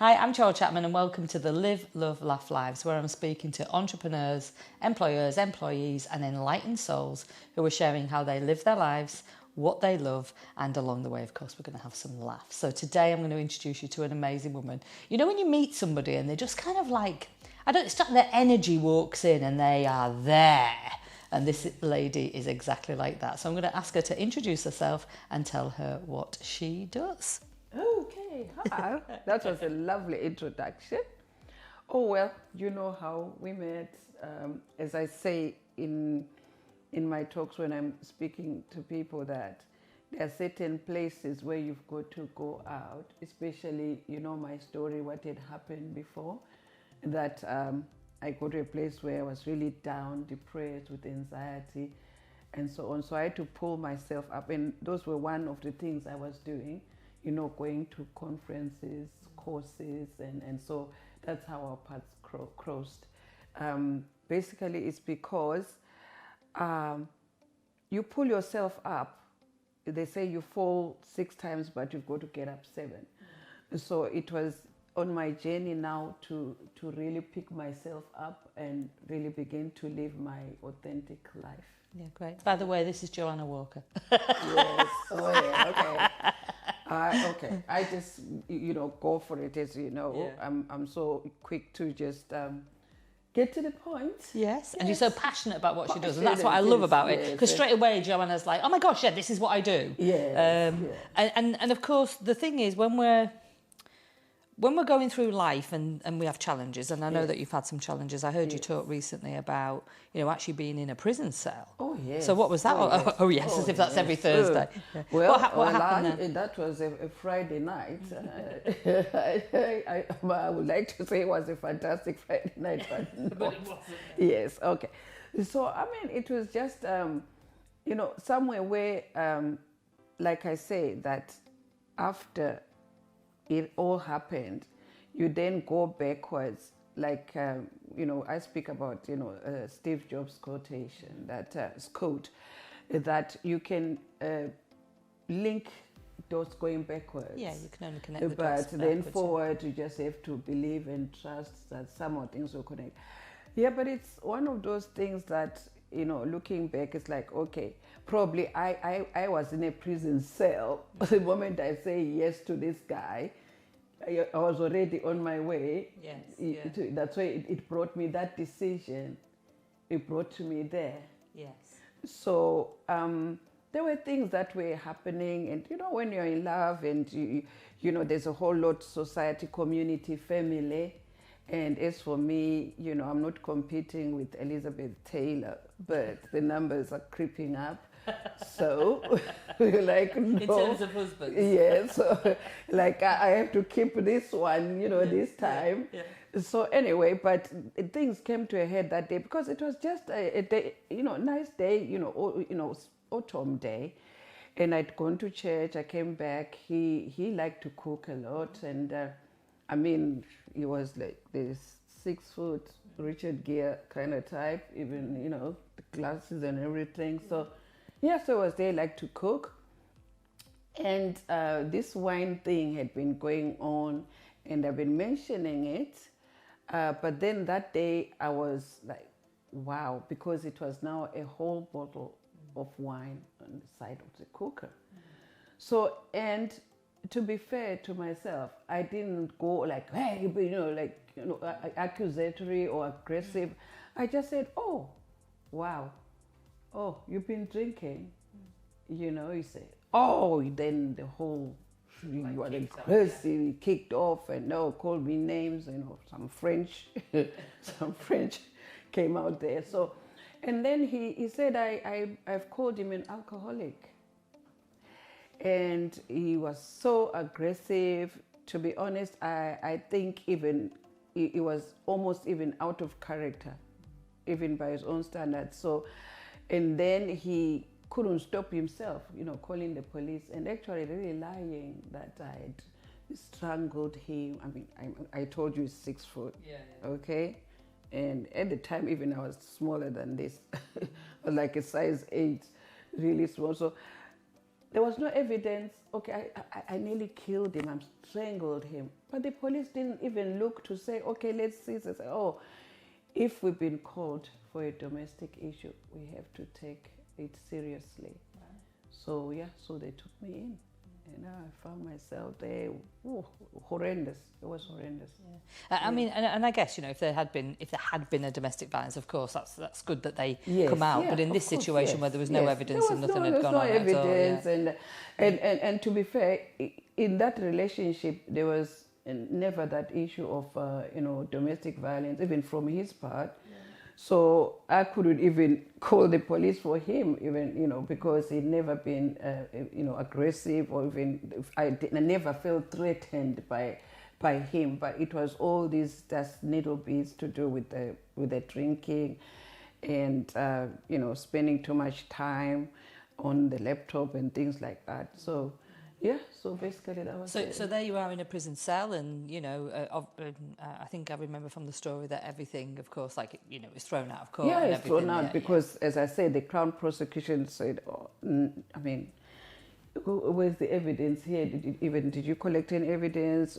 Hi, I'm Cheryl Chapman and welcome to the Live, Love, Laugh Lives, where I'm speaking to entrepreneurs, employers, employees and enlightened souls who are sharing how they live their lives, what they love, and along the way, of course, we're going to have some laughs. So today I'm going to introduce you to an amazing woman. You know when you meet somebody and they're just kind of like, it's like their energy walks in and they are there. And this lady is exactly like that. So I'm going to ask her to introduce herself and tell her what she does. Okay, hi. That was a lovely introduction. Oh, well, you know how we met. As I say in my talks when I'm speaking to people, that there are certain places where you've got to go out, especially, you know, my story, what had happened before, that I got to a place where I was really down, depressed, with anxiety, and so on. So I had to pull myself up, and those were one of the things I was doing, you know, going to conferences, courses, and so that's how our paths crossed. Basically, it's because you pull yourself up. They say you fall 6 times, but you've got to get up 7. So it was on my journey now to really pick myself up and really begin to live my authentic life. Yeah, great. By the way, this is Joanna Walker. Yes. Oh, yeah. Okay. Okay. I just, you know, go for it. As you know, Yeah. I'm so quick to just get to the point. Yes, and you're so passionate about what she does, and that's Passionate, what I love yes, about it. yes, Because yes. straight away, Joanna's like, "Oh my gosh, yeah, this is what I do." Yes, And of course, the thing is, when we're going through life and we have challenges, and I know Yes. that you've had some challenges. I heard you talk recently about, you know, actually being in a prison cell. Oh, yes. So what was that? Oh, yes. Yes, as if that's every Thursday. Yeah. Well, What happened then? that was a Friday night. I would like to say it was a fantastic Friday night, but no. But it wasn't. Yes, okay. So, I mean, it was just, you know, somewhere where, like I say, that after it all happened, you then go backwards. Like, you know, I speak about, you know, Steve Jobs' quotation, that quote, that you can link dots going backwards. Yeah, you can only connect the dots But then backwards. forward, you just have to believe and trust that somehow things will connect. Yeah, but it's one of those things that, you know, looking back, it's like, okay, probably I was in a prison cell. The moment I say yes to this guy, I was already on my way. Yes, That's why it brought me that decision. It brought me there. Yes. So there were things that were happening, and you know, when you're in love, and you know, there's a whole lot: society, community, family. And as for me, you know, I'm not competing with Elizabeth Taylor, but the numbers are creeping up. So, like, no. In terms of husbands. Yes, so, like, I have to keep this one, you know, this time. Yeah. So anyway, but things came to a head that day because it was just a day, you know, nice day, you know, autumn day. And I'd gone to church, I came back. He liked to cook a lot, and I mean, he was like this 6 foot Richard Gere kind of type, even, you know, the glasses and everything. So, yeah, so I was there, like to cook. And this wine thing had been going on, and I've been mentioning it. But then that day I was like, wow, because it was now a whole bottle of wine on the side of the cooker. So, and to be fair to myself, I didn't go like, hey, you know, like, you know, accusatory or aggressive. I just said, oh, wow. Oh, you've been drinking. You know, he said, oh, then the whole, you are aggressive, kicked off, and no, called me names, you know, some French came out there. So, and then he said, I've called him an alcoholic. And he was so aggressive. To be honest, I think even he was almost even out of character, even by his own standards. So, and then he couldn't stop himself, you know, calling the police and actually really lying that I had strangled him. I mean, I told you 6 foot, okay? And at the time, even I was smaller than this, like a size 8, really small. So there was no evidence. Okay, I nearly killed him. I strangled him. But the police didn't even look to say, okay, let's see. They say, oh, if we've been called for a domestic issue, we have to take it seriously. So yeah, so they took me in. And I found myself there. Ooh, horrendous. It was horrendous. Yeah. I mean, and I guess, you know, if there had been a domestic violence, of course, that's good that they Yes, come out. yeah, But in this of course, situation yes, where there was no yes. evidence and nothing had there gone was on no at all, evidence, and to be fair, in that relationship, there was never that issue of you know, domestic violence, even from his part. So I couldn't even call the police for him, even, you know, because he'd never been, you know, aggressive, or even I never felt threatened by him. But it was all these just little bits to do with the drinking, and you know, spending too much time on the laptop and things like that. So yeah, so basically that was it. So there you are in a prison cell, and you know, I think I remember from the story that everything, of course, like, you know, is thrown out of court. Yeah, and it's thrown everything. out because, as I said, the Crown prosecution said, oh, I mean, where's the evidence here? Did you collect any evidence?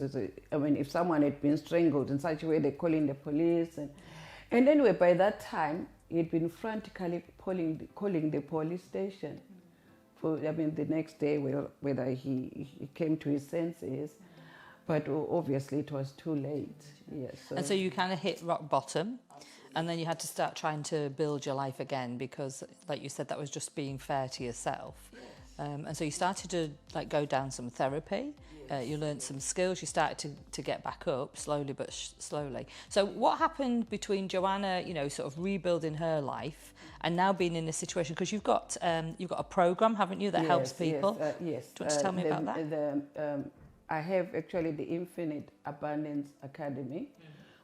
I mean, if someone had been strangled in such a way, they call in the police, and anyway, by that time, he'd been frantically calling the police station. I mean, the next day, whether he came to his senses, but obviously it was too late. Yes. And so you kind of hit rock bottom, and then you had to start trying to build your life again, because, like you said, that was just being fair to yourself. And so you started to like go down some therapy. You learned some skills. You started to get back up slowly, but slowly. So what happened between Joanna, you know, sort of rebuilding her life, and now being in this situation? Because you've got a program, haven't you, that helps people? Yes. Do you want to tell me about that? I have actually the Infinite Abundance Academy,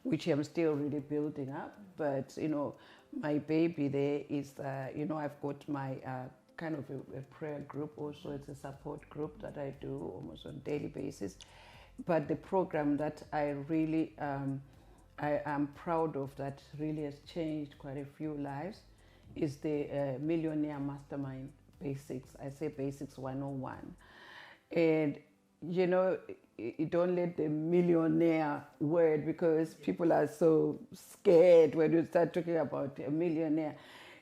which I'm still really building up. But you know, my baby there is, you know, I've got my kind of a prayer group also. It's a support group that I do almost on a daily basis. But the program that I really I am proud of, that really has changed quite a few lives, is the Millionaire Mastermind Basics. I say Basics 101. And you know, you don't let the millionaire word, because people are so scared when you start talking about a millionaire.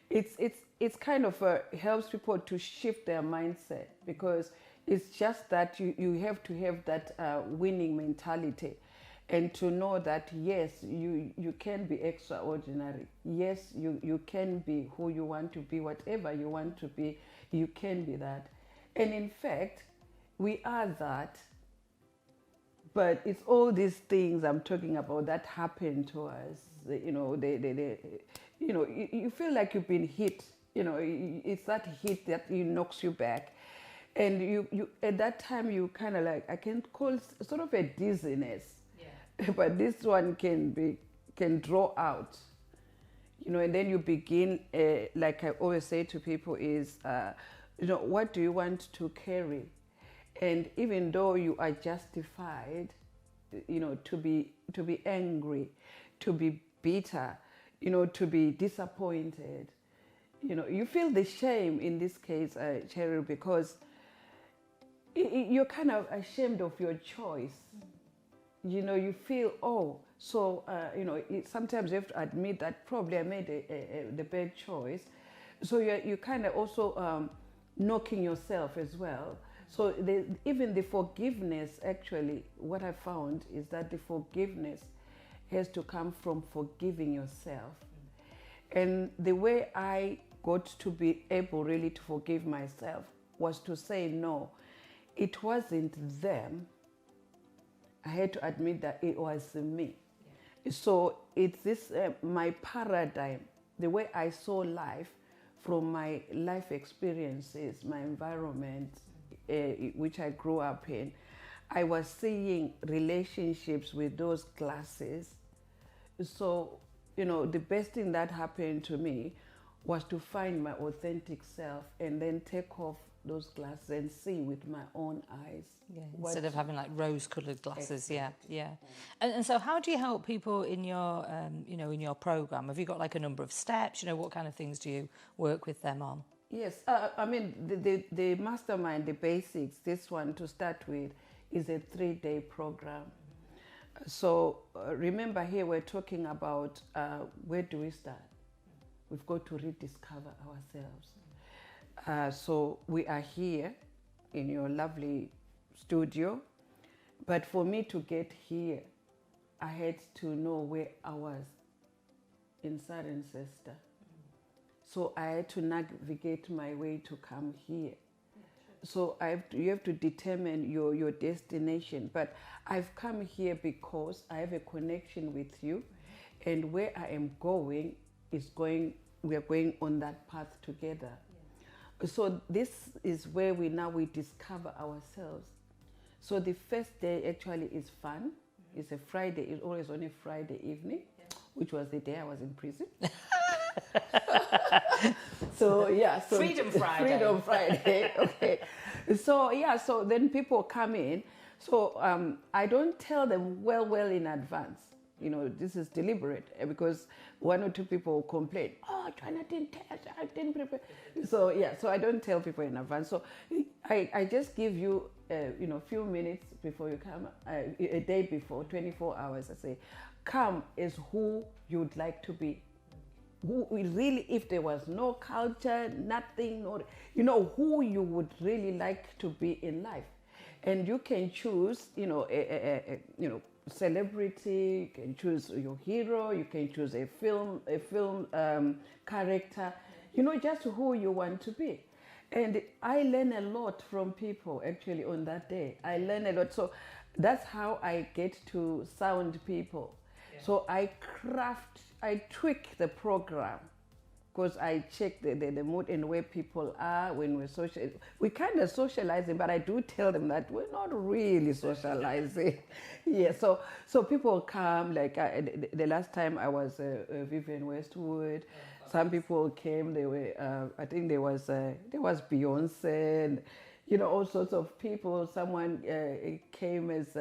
It's kind of helps people to shift their mindset, because it's just that you have to have that winning mentality, and to know that yes, you can be extraordinary. Yes, you can be who you want to be, whatever you want to be, you can be that. And in fact, we are that. But it's all these things I'm talking about that happen to us. You know, you know, you feel like you've been hit. You know, it's that hit that knocks you back, and you at that time you kind of like, I can call sort of a dizziness, but this one can draw out. You know, and then you begin, like I always say to people, is you know, what do you want to carry? And even though you are justified, you know, to be angry, to be bitter, you know, to be disappointed, you know, you feel the shame in this case, Cheryl, because you're kind of ashamed of your choice. You know, you feel, oh, so, you know, sometimes you have to admit that probably I made the bad choice. So you kind of also knocking yourself as well. So even the forgiveness, actually, what I found is that the forgiveness has to come from forgiving yourself. And the way I got to be able really to forgive myself was to say no. It wasn't them. I had to admit that it was me. So it's this, my paradigm, the way I saw life from my life experiences, my environment, which I grew up in. I was seeing relationships with those glasses. So, you know, the best thing that happened to me was to find my authentic self and then take off those glasses and see with my own eyes. Yeah, instead of having like rose-coloured glasses. Exactly. Yeah. And so how do you help people in your, you know, in your program? Have you got like a number of steps? You know, what kind of things do you work with them on? Yes, I mean, the mastermind, the basics, this one to start with, is a 3-day program. So remember here we're talking about where do we start? We've got to rediscover ourselves. So we are here in your lovely studio, but for me to get here, I had to know where I was in Cirencester. So I had to navigate my way to come here. So you have to determine your destination. But I've come here because I have a connection with you, and where I am going we are going on that path together. So this is where we discover ourselves. So the first day actually is fun. It's a Friday. It's always on a Friday evening, which was the day I was in prison. So Freedom Friday. Freedom Friday. Okay. So then people come in. So I don't tell them well in advance. You know, this is deliberate because 1 or 2 people will complain. Oh, Joanna didn't tell us, I didn't prepare. So I don't tell people in advance. So I just give you a few minutes before you come, a day before, 24 hours. I say, come as who you'd like to be. Who really, if there was no culture, nothing, or who you would really like to be in life, and you can choose, a celebrity. You can choose your hero. You can choose a film character. Just who you want to be. And I learn a lot from people actually on that day. I learn a lot. So that's how I get to sound people. Yeah. So I tweak the program because I check the mood and where people are when we're social. We kind of socializing, but I do tell them that we're not really socializing. Yeah, so people come, like the last time I was Vivienne Westwood. Some people came. They were, I think there was Beyonce, and all sorts of people. Someone came as.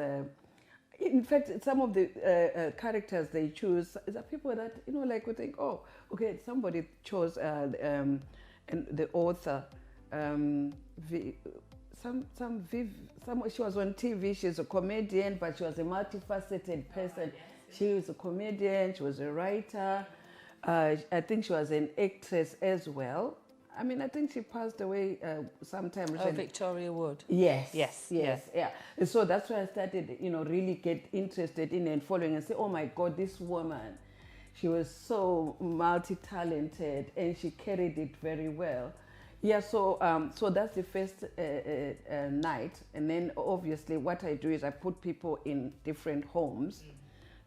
In fact, some of the characters they choose are people that like we think, oh, okay, somebody chose and the author, she was on TV. She's a comedian, but she was a multifaceted person. She was a comedian. She was a writer. I think she was an actress as well. I mean, I think she passed away sometime recently. Victoria Wood. Yes. Yeah. And so that's why I started, really get interested in and following and say, oh my God, this woman, she was so multi-talented and she carried it very well. Yeah, so that's the first night. And then obviously what I do is I put people in different homes.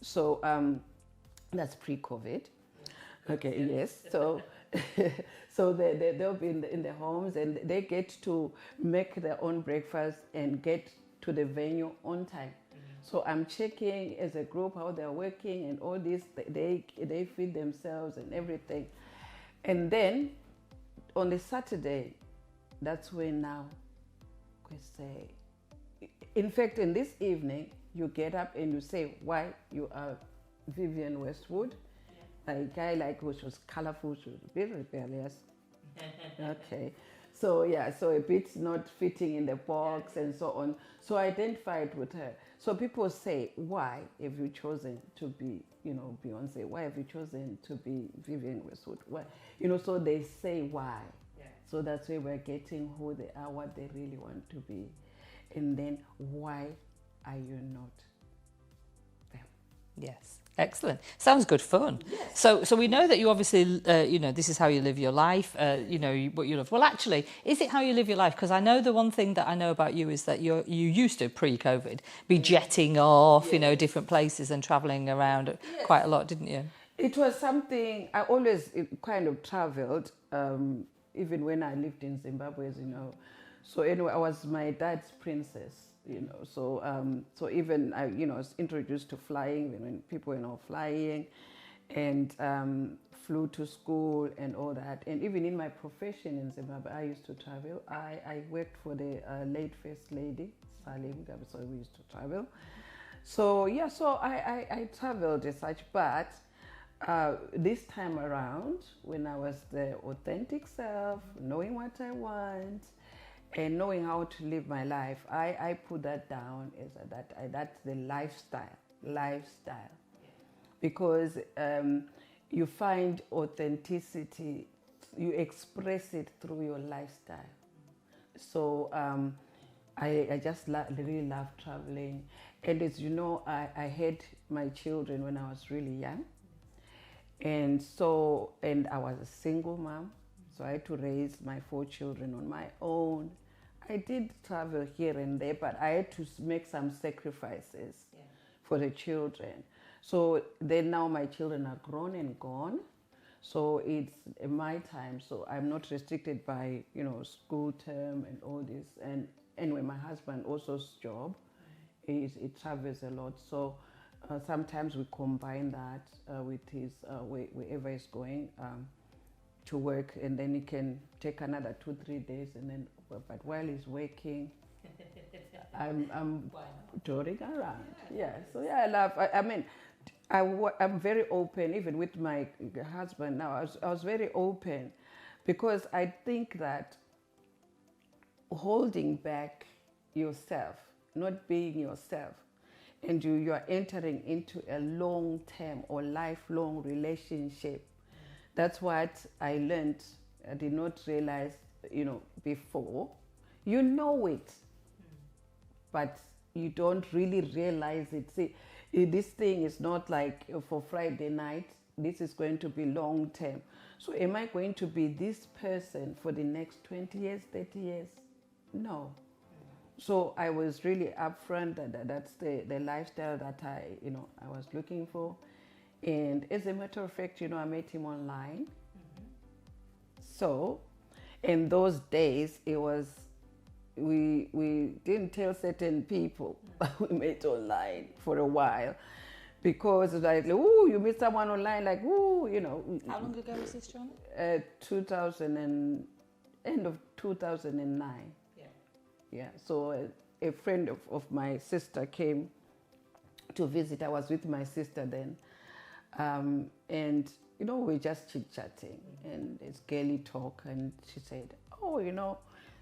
So that's pre-COVID. Okay, yes. So they'll be in the homes and they get to make their own breakfast and get to the venue on time. So I'm checking as a group how they're working and all this. They feed themselves and everything. And then on the Saturday, that's when now we say, in fact, in this evening, you get up and you say why you are Vivienne Westwood. A guy which was colorful, she was a bit rebellious. Okay. So a bit not fitting in the box and so on. So I identified with her. So people say, why have you chosen to be, Beyonce? Why have you chosen to be Vivienne Westwood? Why? So they say why. Yeah. So that's where we're getting who they are, what they really want to be. And then why are you not them? Yes. Excellent. Sounds good fun. Yes. So we know that you obviously, this is how you live your life, what you love. Well, actually, is it how you live your life? Because I know the one thing that I know about you is that you used to, pre-COVID, be jetting off, different places and travelling around quite a lot, didn't you? It was something, I always kind of travelled, even when I lived in Zimbabwe, as you know. So anyway, I was my dad's princess. So even I, was introduced to flying when people were flying, and flew to school and all that. And even in my profession in Zimbabwe, I used to travel. I worked for the late First Lady, Salim, so we used to travel. So I traveled as such, but This time around, when I was the authentic self, knowing what I want, and knowing how to live my life, I put that down as that's the lifestyle, because you find authenticity, you express it through your lifestyle. So I just really love traveling, and as you know, I had my children when I was really young. And I was a single mom, so I had to raise my 4 children on my own. I did travel here and there, but I had to make some sacrifices for the children. So then now my children are grown and gone, so it's my time. So I'm not restricted by school term and all this. And anyway, my husband also's job, he travels a lot, so. Sometimes we combine that with his wherever he's going to work, and then he can take another 2-3 days, and then. But while he's working, I'm touring around. Yeah. So yeah, I love. I mean, I'm very open. Even with my husband now, I was very open, because I think that holding back yourself, not being yourself, and you are entering into a long-term or lifelong relationship. That's what I learned. I did not realize, before. You know it, but you don't really realize it. See, this thing is not like for Friday night. This is going to be long-term. So am I going to be this person for the next 20 years, 30 years? No. So I was really upfront that that's the lifestyle that I was looking for. And as a matter of fact, I met him online. So in those days, it was, we didn't tell certain people we met online for a while, because it's like, oh, you meet someone online, like, oh, How long ago was this, John? 2000 and end of 2009. Yeah, so a friend of my sister came to visit. I was with my sister then. And, we're just chit-chatting, and it's girly talk. And she said, oh,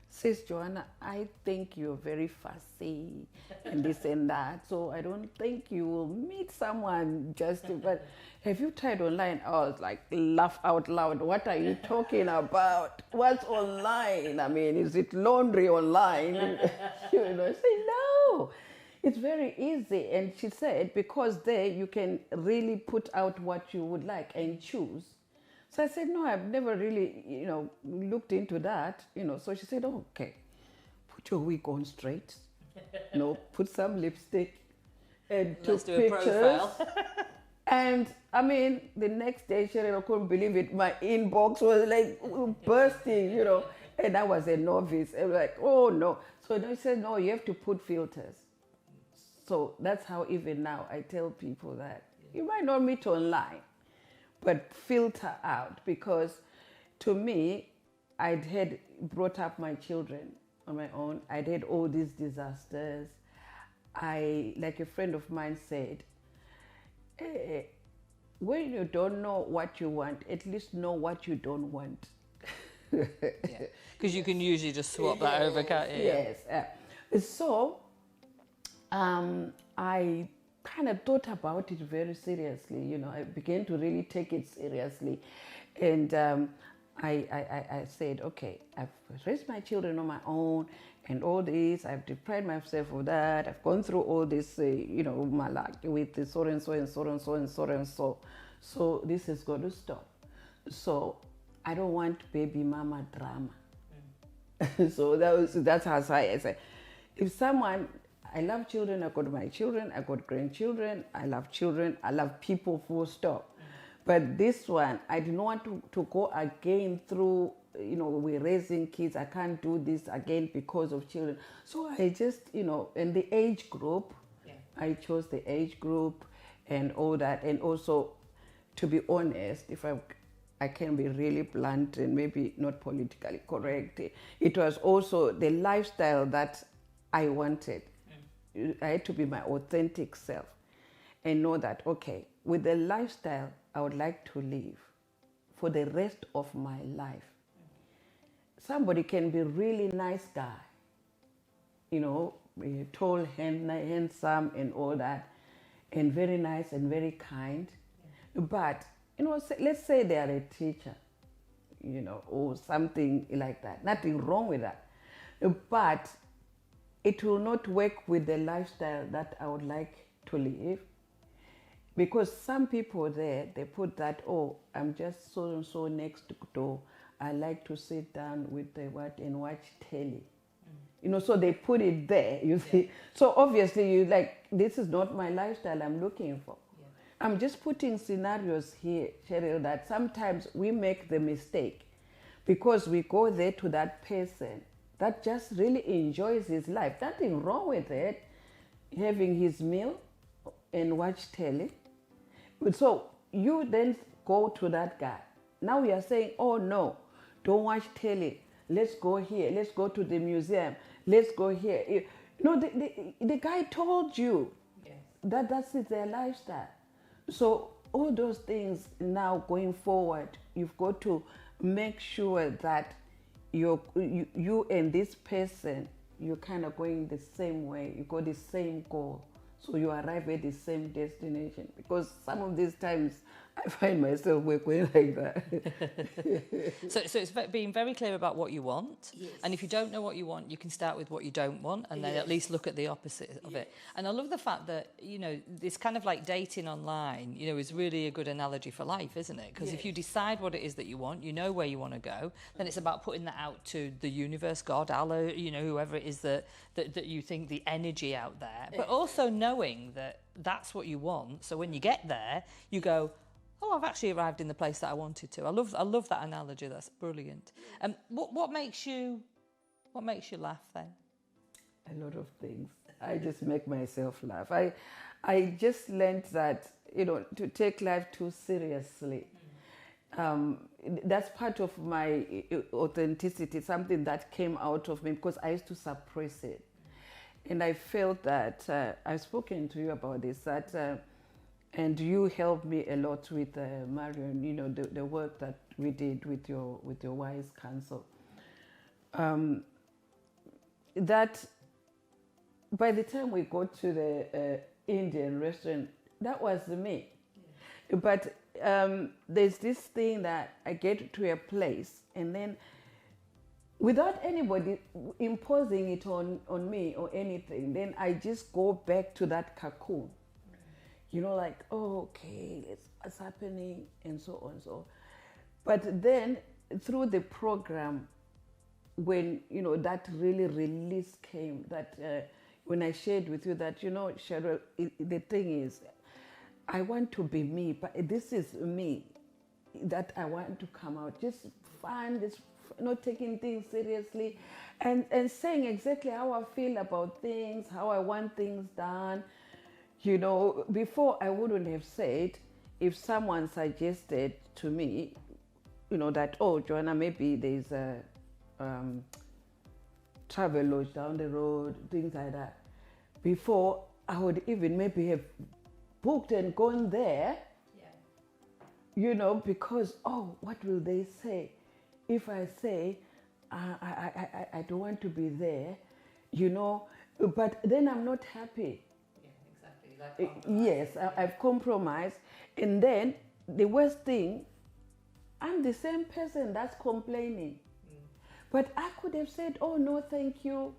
sis Joanna, I think you're very fussy and this and that. So I don't think you will meet someone but have you tried online? I was like, laugh out loud. What are you talking about? What's online? I mean, is it laundry online? I say, no, it's very easy. And she said, because there you can really put out what you would like and choose. So I said, no, I've never really, looked into that, So she said, oh, okay, put your wig on straight, put some lipstick, and took pictures. And I mean, the next day, Cheryl, I couldn't believe it. My inbox was like bursting, and I was a novice. I was like, oh no. So they said, no, you have to put filters. So that's how even now I tell people that you might not meet online, but filter out, because to me, I'd had brought up my children on my own. I'd had all these disasters. Like a friend of mine said, when you don't know what you want, at least know what you don't want. Because you can usually just swap that over, can't you? Yes. So I kind of thought about it very seriously. I began to really take it seriously. And I said, okay, I've raised my children on my own and all this. I've deprived myself of that. I've gone through all this, my life with the so and so and so and so and so and so. So this is going to stop. So I don't want baby mama drama. So that's how I say. If someone, I love children, I got my children, I got grandchildren, I love children, I love people, full stop. But this one, I didn't want to go again through, we're raising kids, I can't do this again because of children. So I just, in the age group, I chose the age group and all that. And also, to be honest, if I can be really blunt and maybe not politically correct, it was also the lifestyle that I wanted. I had to be my authentic self. and know that, okay, with the lifestyle I would like to live for the rest of my life. Somebody can be really nice guy, you know, tall, handsome and all that, and very nice and very kind. But, you know, let's say they are a teacher, you know, or something like that. Nothing wrong with that. But it will not work with the lifestyle that I would like to live. Because some people there, they put that, oh, I'm just so and so next door. I like to sit down with the what and watch telly. You know, so they put it there, you see. So obviously you like, this is not my lifestyle I'm looking for. I'm just putting scenarios here, Cheryl, that sometimes we make the mistake because we go there to that person that just really enjoys his life. Nothing wrong with it, having his meal and watch telly. So you then go to that guy. Now we are saying, oh no, don't watch telly. Let's go here. Let's go to the museum. Let's go here. No, the guy told you that that's their lifestyle. So all those things now going forward, you've got to make sure that you and this person, you're kind of going the same way. You got the same goal. So you arrive at the same destination. Because some of these times I find myself working like that. So it's being very clear about what you want. Yes. And if you don't know what you want, you can start with what you don't want and then at least look at the opposite of it. And I love the fact that, you know, this kind of like dating online, you know, is really a good analogy for life, isn't it? Because if you decide what it is that you want, you know where you want to go, then it's about putting that out to the universe, God, Allah, you know, whoever it is that you think, the energy out there. But also knowing that that's what you want. So when you get there, you go, oh, I've actually arrived in the place that I wanted to. I love that analogy. That's brilliant. What makes you laugh then? A lot of things. I just make myself laugh. I just learned that, you know, to take life too seriously. That's part of my authenticity, something that came out of me because I used to suppress it. And I felt that, I've spoken to you about this, that and you helped me a lot with Marion, you know, the work that we did with your wise counsel. That by the time we got to the Indian restaurant, that was me. Yeah. But there's this thing that I get to a place and then without anybody imposing it on me or anything, then I just go back to that cocoon. You know, like, oh, okay, what's happening, and so on, so. But then, through the program, when, you know, that really release came, that when I shared with you that, you know, Cheryl, the thing is, I want to be me, but this is me, that I want to come out, just fun, just not taking things seriously, and saying exactly how I feel about things, how I want things done. You know, before I wouldn't have said, if someone suggested to me, you know, that, oh, Joanna, maybe there's a travel lodge down the road, things like that. Before, I would even maybe have booked and gone there, you know, because, oh, what will they say? If I say, I don't want to be there, you know, but then I'm not happy. Yes, I've compromised. And then the worst thing, I'm the same person that's complaining. But I could have said, oh, no, thank you.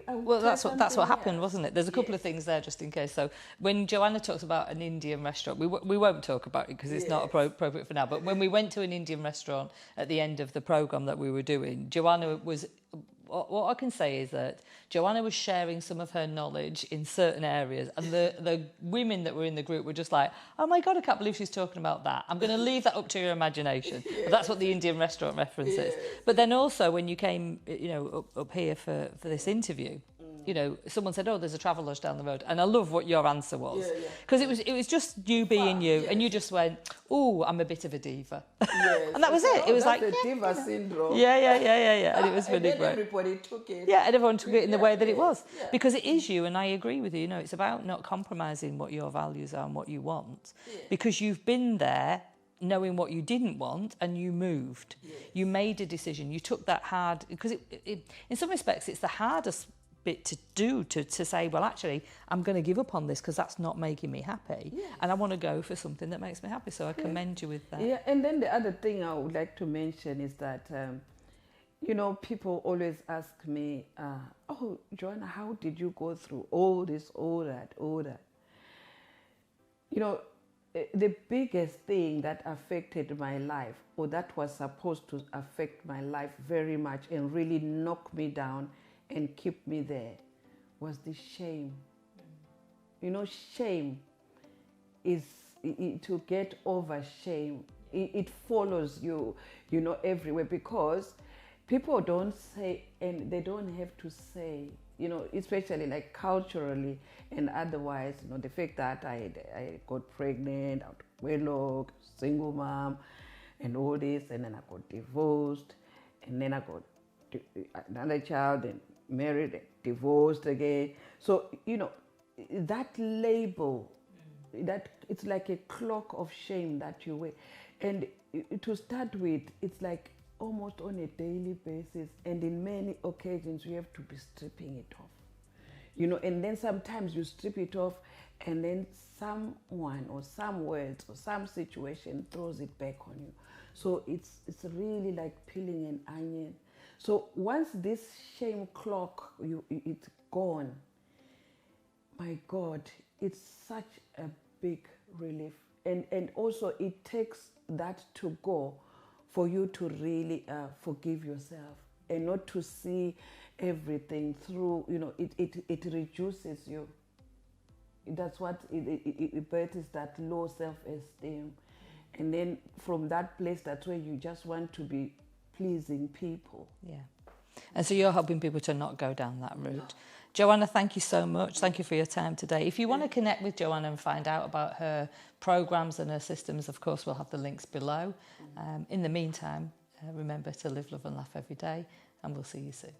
Well, that's what happened, wasn't it? There's a couple of things there just in case. So when Joanna talks about an Indian restaurant, we won't talk about it because it's not appropriate for now. But when we went to an Indian restaurant at the end of the programme that we were doing, Joanna was... What I can say is that Joanna was sharing some of her knowledge in certain areas, and the women that were in the group were just like, oh my God, I can't believe she's talking about that. I'm going to leave that up to your imagination. But that's what the Indian restaurant reference is. But then also when you came, you know, up here for this interview, You know, someone said, oh, there's a travel lodge down the road. And I love what your answer was. Because it was just you being you. And you just went, oh, I'm a bit of a diva. Yes. And that was it. It was like the diva syndrome. Yeah. And it was really great. Everybody took it. Yeah, and everyone took it in the way that it was. Because it is you, and I agree with you. You know, it's about not compromising what your values are and what you want. Because you've been there knowing what you didn't want, and you moved. You made a decision. You took that hard, because in some respects it's the hardest bit to do, to say, well, actually, I'm going to give up on this because that's not making me happy, and I want to go for something that makes me happy. So I commend you with that. Yeah, and then the other thing I would like to mention is that, you know, people always ask me, oh, Joanna, how did you go through all this, all that? You know, the biggest thing that affected my life, or that was supposed to affect my life very much and really knock me down and keep me there, was the shame. You know, shame is, to get over shame, it follows you, you know, everywhere, because people don't say, and they don't have to say, you know, especially like culturally and otherwise, you know, the fact that I got pregnant, out of wedlock, single mom, and all this, and then I got divorced, and then I got another child, and married, and divorced again. So, you know, that label, that it's like a cloak of shame that you wear. And to start with, it's like almost on a daily basis, and in many occasions you have to be stripping it off, you know, and then sometimes you strip it off, and then someone or some words or some situation throws it back on you. So it's really like peeling an onion. So once this shame cloak, it's gone, my God, it's such a big relief. And also it takes that to go for you to really forgive yourself, and not to see everything through, you know, it reduces you. That's what it births, that low self-esteem. And then from that place, that's where you just want to be pleasing people. Yeah. And so you're helping people to not go down that route. Joanna, thank you so much. Thank you for your time today. If you want to connect with Joanna and find out about her programs and her systems, of course, we'll have the links below. In the meantime, remember to live, love and laugh every day, and we'll see you soon.